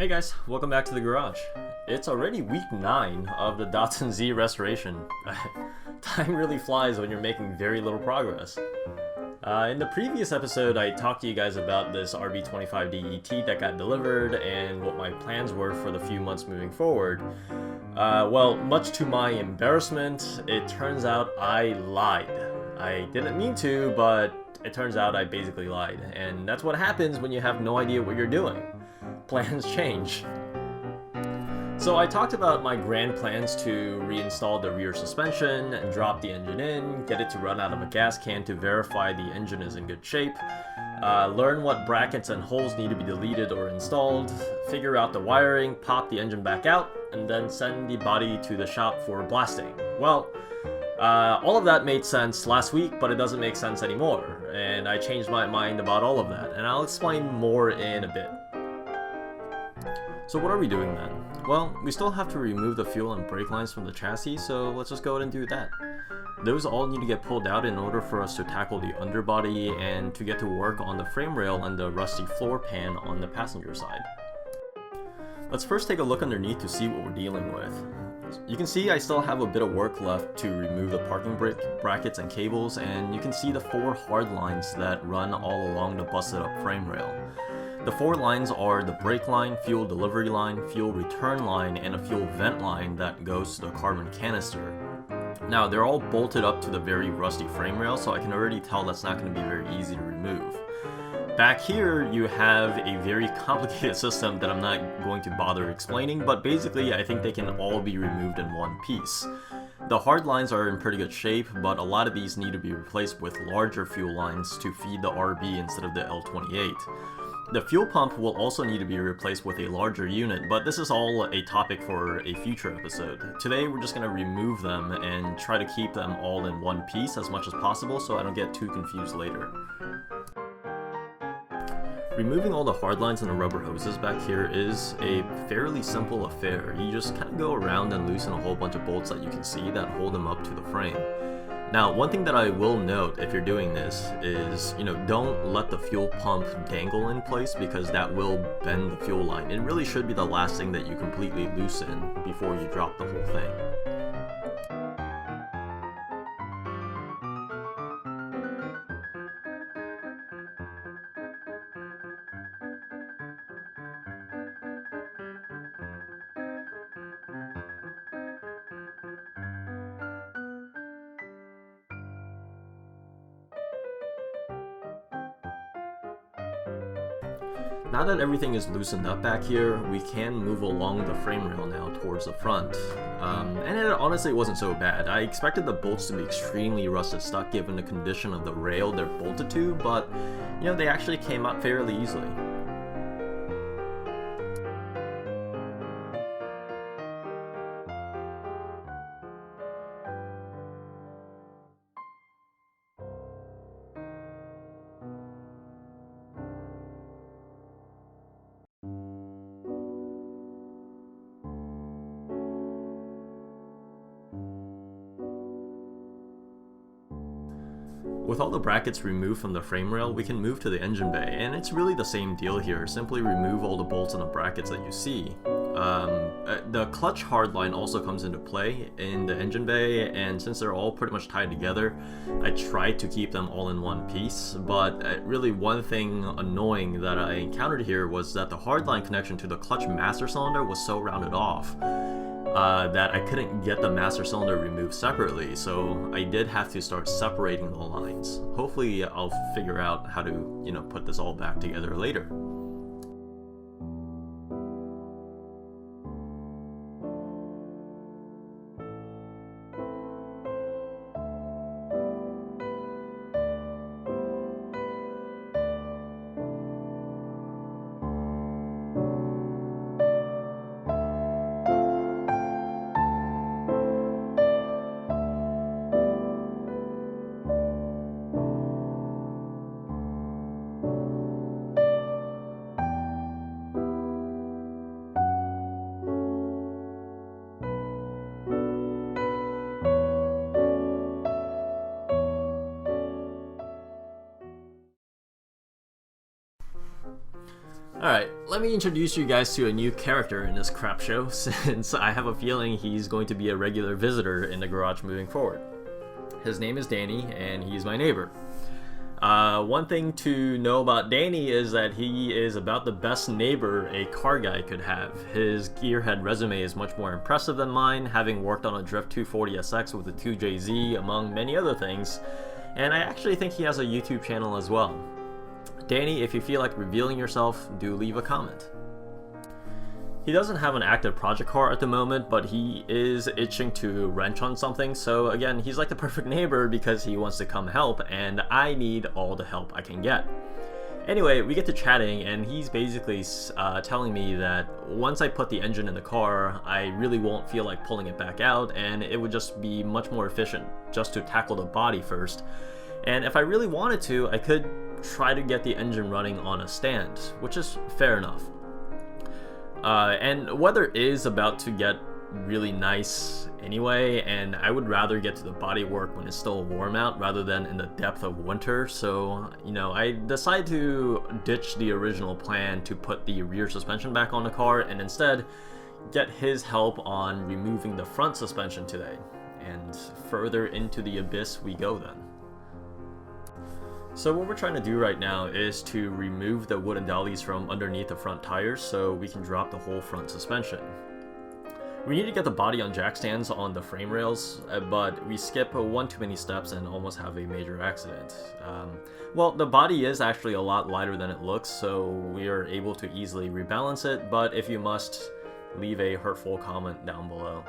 Hey guys, welcome back to the garage. It's already week 9 of the Datsun Z restoration. Time really flies when you're making very little progress. In the previous episode, I talked to you guys about this RB25D ET that got delivered and what my plans were for the few months moving forward. Well, much to my embarrassment, it turns out I lied. I didn't mean to, but it turns out I basically lied. And that's what happens when you have no idea what you're doing. Plans change. So I talked about my grand plans to reinstall the rear suspension, drop the engine in, get it to run out of a gas can to verify the engine is in good shape, learn what brackets and holes need to be deleted or installed, figure out the wiring, pop the engine back out, and then send the body to the shop for blasting. Well, all of that made sense last week, but it doesn't make sense anymore, and I changed my mind about all of that, and I'll explain more in a bit. So what are we doing then? Well, we still have to remove the fuel and brake lines from the chassis, so let's just go ahead and do that. Those all need to get pulled out in order for us to tackle the underbody and to get to work on the frame rail and the rusty floor pan on the passenger side. Let's first take a look underneath to see what we're dealing with. You can see I still have a bit of work left to remove the parking brake brackets and cables, and you can see the 4 hard lines that run all along the busted up frame rail. The 4 lines are the brake line, fuel delivery line, fuel return line, and a fuel vent line that goes to the carbon canister. Now, they're all bolted up to the very rusty frame rail, so I can already tell that's not going to be very easy to remove. Back here, you have a very complicated system that I'm not going to bother explaining, but basically I think they can all be removed in one piece. The hard lines are in pretty good shape, but a lot of these need to be replaced with larger fuel lines to feed the RB instead of the L28. The fuel pump will also need to be replaced with a larger unit, but this is all a topic for a future episode. Today we're just going to remove them and try to keep them all in one piece as much as possible so I don't get too confused later. Removing all the hard lines and the rubber hoses back here is a fairly simple affair. You just kind of go around and loosen a whole bunch of bolts that you can see that hold them up to the frame. Now, one thing that I will note if you're doing this is, don't let the fuel pump dangle in place because that will bend the fuel line. It really should be the last thing that you completely loosen before you drop the whole thing. Now that everything is loosened up back here, we can move along the frame rail now towards the front. And it honestly wasn't so bad. I expected the bolts to be extremely rusted stuck given the condition of the rail they're bolted to, but they actually came out fairly easily. With all the brackets removed from the frame rail, we can move to the engine bay, and it's really the same deal here. Simply remove all the bolts and the brackets that you see. The clutch hardline also comes into play in the engine bay, and since they're all pretty much tied together, I tried to keep them all in one piece, but really one thing annoying that I encountered here was that the hardline connection to the clutch master cylinder was so rounded off that I couldn't get the master cylinder removed separately, so I did have to start separating the lines. Hopefully I'll figure out how to, put this all back together later. let me introduce you guys to a new character in this crap show, since I have a feeling he's going to be a regular visitor in the garage moving forward. His name is Danny, and he's my neighbor. One thing to know about Danny is that he is about the best neighbor a car guy could have. His gearhead resume is much more impressive than mine, having worked on a Drift 240SX with the 2JZ, among many other things, and I actually think he has a YouTube channel as well. Danny, if you feel like revealing yourself, do leave a comment. He doesn't have an active project car at the moment, but he is itching to wrench on something, so again, he's like the perfect neighbor because he wants to come help, and I need all the help I can get. Anyway, we get to chatting, and he's basically telling me that once I put the engine in the car, I really won't feel like pulling it back out, and it would just be much more efficient just to tackle the body first. And if I really wanted to, I could try to get the engine running on a stand, which is fair enough. And weather is about to get really nice anyway, and I would rather get to the body work when it's still warm out rather than in the depth of winter, so, you know, I decided to ditch the original plan to put the rear suspension back on the car and instead get his help on removing the front suspension today. And further into the abyss we go then. So what we're trying to do right now is to remove the wooden dollies from underneath the front tires so we can drop the whole front suspension. We need to get the body on jack stands on the frame rails, but we skip one too many steps and almost have a major accident. Well, the body is actually a lot lighter than it looks, so we are able to easily rebalance it, but if you must, leave a hurtful comment down below.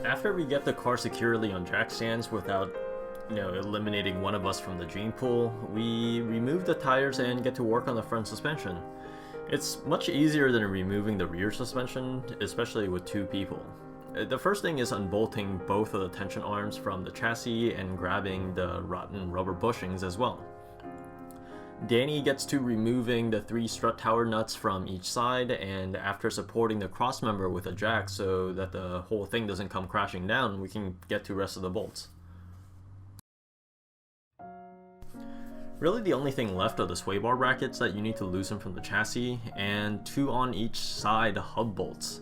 After we get the car securely on jack stands without, eliminating one of us from the gene pool, we remove the tires and get to work on the front suspension. It's much easier than removing the rear suspension, especially with two people. The first thing is unbolting both of the tension arms from the chassis and grabbing the rotten rubber bushings as well. Danny gets to removing the 3 strut tower nuts from each side, and after supporting the crossmember with a jack so that the whole thing doesn't come crashing down, we can get to the rest of the bolts. Really the only thing left are the sway bar brackets that you need to loosen from the chassis, and 2 on each side hub bolts.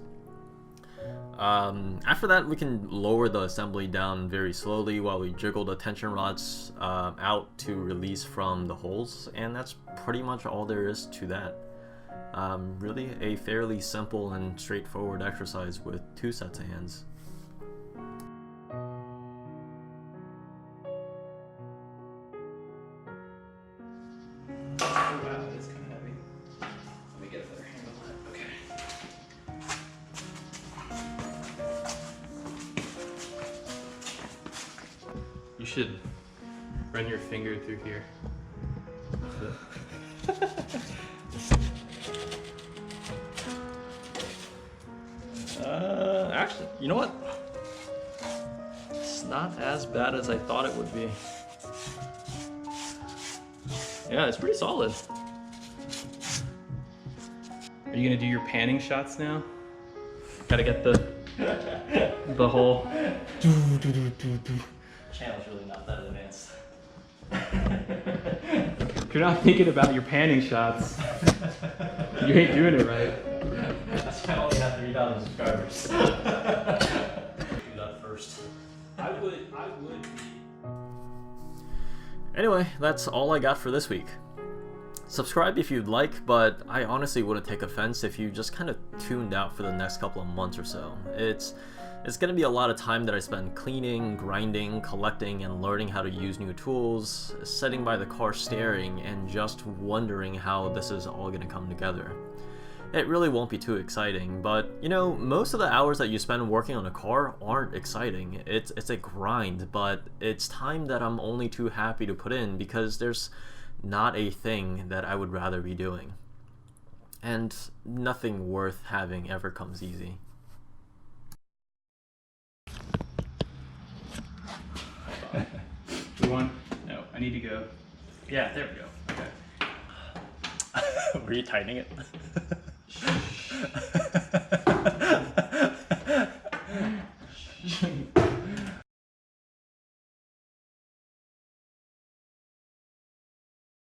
After that, we can lower the assembly down very slowly while we jiggle the tension rods out to release from the holes, and that's pretty much all there is to that. Really a fairly simple and straightforward exercise with 2 sets of hands. Oh wow, that's kind of heavy. Let me get a better handle on it. Okay. You should run your finger through here. Actually, you know what? It's not as bad as I thought it would be. Yeah, it's pretty solid. Are you gonna do your panning shots now? Gotta get the whole. Channel's really not that advanced. If you're not thinking about your panning shots, you ain't doing it right. That's why I only have 3,000 subscribers. Do that first. I would. Anyway, that's all I got for this week. Subscribe if you'd like, but I honestly wouldn't take offense if you just kind of tuned out for the next couple of months or so. It's going to be a lot of time that I spend cleaning, grinding, collecting, and learning how to use new tools, sitting by the car staring, and just wondering how this is all going to come together. It really won't be too exciting, but most of the hours that you spend working on a car aren't exciting. It's a grind, but it's time that I'm only too happy to put in because there's not a thing that I would rather be doing. And nothing worth having ever comes easy. We want? No, I need to go. Yeah, there we go. Okay. Were you tightening it?